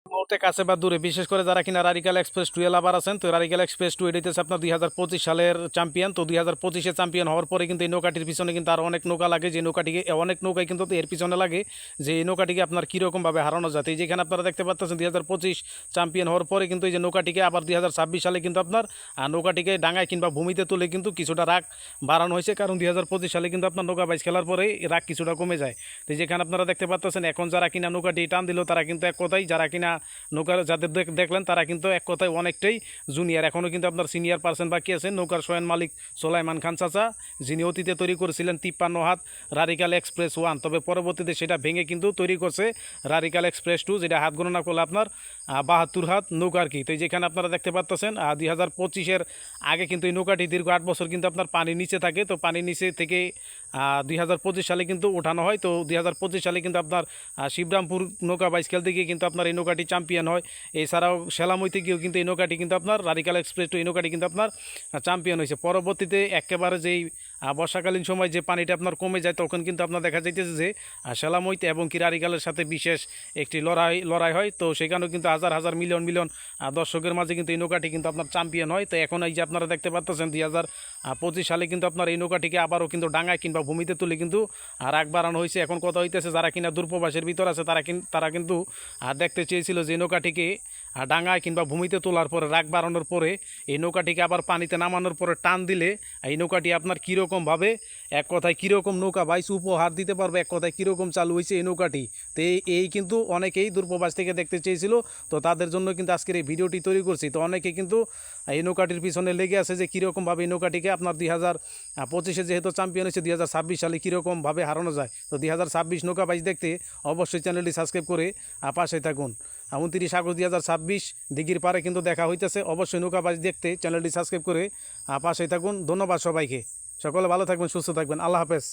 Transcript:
মুহূর্তে কাছে বা দূরে, বিশেষ করে যারা কিনা রারিকাল এক্সপ্রেস 2 লাভার আছেন, তো রারিকাল এক্সপ্রেস 2 এটা হচ্ছে আপনার 2025 সালের চ্যাম্পিয়ন। তো 2025-এ চ্যাম্পিয়ন হওয়ার পরে কিন্তু এই নৌকাটির পিছনে কিন্তু আরও অনেক নৌকা লাগে, যে নৌকাটিকে অনেক নৌকায় কিন্তু এর পিছনে লাগে যে এই নৌকাটিকে আপনার কীরকমভাবে হারানো যায়। এই যেখানে আপনারা দেখতে পাচ্ছেন 2025 চ্যাম্পিয়ন হওয়ার পরে কিন্তু এই যে নৌকাটিকে আবার 2026 সালে কিন্তু আপনার নৌকাটিকে ডাঙায় কিংবা ভূমিতে তুলে কিন্তু কিছুটা রাগ বাড়ানো হয়েছে, কারণ 2025 সালে কিন্তু আপনার নৌকা বাইচ খেলার পরে রাগ কিছুটা কমে যায়। তো যেখানে আপনারা দেখতে পাচ্ছেন এখন যারা কিনা নৌকাটি টান দিল তারা কিন্তু এক কথাই, যারা কিনা নৌকার যাদের দেখলেন তারা কিন্তু এক কথায় অনেকটাই জুনিয়র। এখনও কিন্তু আপনার সিনিয়র পার্সন বাকি আছেন। নৌকার স্বয়ং মালিক সোলাইমান খান চাচা, যিনি অতীতে তৈরি করেছিলেন 53 হাত রারিকাল এক্সপ্রেস 1, তবে পরবর্তীতে সেটা ভেঙে কিন্তু তৈরি করছে রারিকাল এক্সপ্রেস 2, যেটা হাত গণনা করলে আপনার 72 হাত নৌকার কি। তো যেখানে আপনারা দেখতে পাচ্ছেন 2025-এর আগে কিন্তু এই নৌকাটি দীর্ঘ 8 বছর কিন্তু আপনার পানির নিচে থাকে। তো পানির নিচে থেকে 2025 সালে কিন্তু ওঠানো হয়। তো 2025 সালে কিন্তু আপনার শিবরামপুর নৌকা বাইচ খেলতে গিয়ে কিন্তু আপনার এই নৌকাটি চ্যাম্পিয়ন হয়। এছাড়াও সেলামইতে গিয়েও কিন্তু এই নৌকাটি কিন্তু আপনার রারিকাল এক্সপ্রেস 2 এই নৌকাটি কিন্তু আপনার চ্যাম্পিয়ন হয়েছে। পরবর্তীতে একেবারে যেই বর্ষাকালীন সময় যে পানিটা আপনার কমে যায়, তখন কিন্তু আপনার দেখা যাইতেছে যে সেলামইতে এবং কি রারিকালের সাথে বিশেষ একটি লড়াই হয়। তো সেখানেও কিন্তু হাজার হাজার মিলিয়ন মিলিয়ন দর্শকের মাঝে কিন্তু এই নৌকাটি কিন্তু আপনার চ্যাম্পিয়ন হয়। তো এখন এই যে আপনারা দেখতে পাচ্ছেন 2025 সালে কিন্তু আপনার এই নৌকাটিকে আবারও কিন্তু ডাঙায় কিংবা ভূমিতে তুলে কিন্তু রাগ বাড়ানো হয়েছে। এখন কথা হইতেছে যারা কিনা দূরপ্রবাসের ভিতর আছে তারা কিন্তু দেখতে চেয়েছিল যে নৌকাটিকে ডাঙায় কিংবা ভূমিতে তোলার পরে রাগ বাড়ানোর পরে এই নৌকাটিকে আবার পানিতে নামানোর পরে টান দিলে এই নৌকাটি আপনার কীরকমভাবে, এক কথায় কীরকম নৌকা বাইচ উপহার দিতে পারবে, এক কথায় কীরকম চালু হয়েছে এই নৌকাটি। তো এই কিন্তু অনেকেই দূরপ্রবাস থেকে দেখতে চেয়েছিল। তো তাদের জন্য কিন্তু আজকের এই ভিডিওটি তৈরি করছি। তো অনেকে কিন্তু এই নৌকাটির পিছনে লেগে আছে যে কীরকমভাবে এই নৌকাটিকে আপনার 2025-এ যেহেতু চ্যাম্পিয়ন হয়েছে 2026 সালে কীরকমভাবে হারানো যায়। তো 2026 নৌকা বাইচ দেখতে অবশ্যই চ্যানেলটি সাবস্ক্রাইব করে পাশে থাকুন। 29 আগস্ট 2026 দিঘির পারে কিন্তু দেখা হইতেছে। অবশ্যই নৌকা বাইচ দেখতে চ্যানেলটি সাবস্ক্রাইব করে পাশে থাকুন। ধন্যবাদ সবাইকে। সকলে ভালো থাকবেন, সুস্থ থাকবেন। আল্লাহ হাফেজ।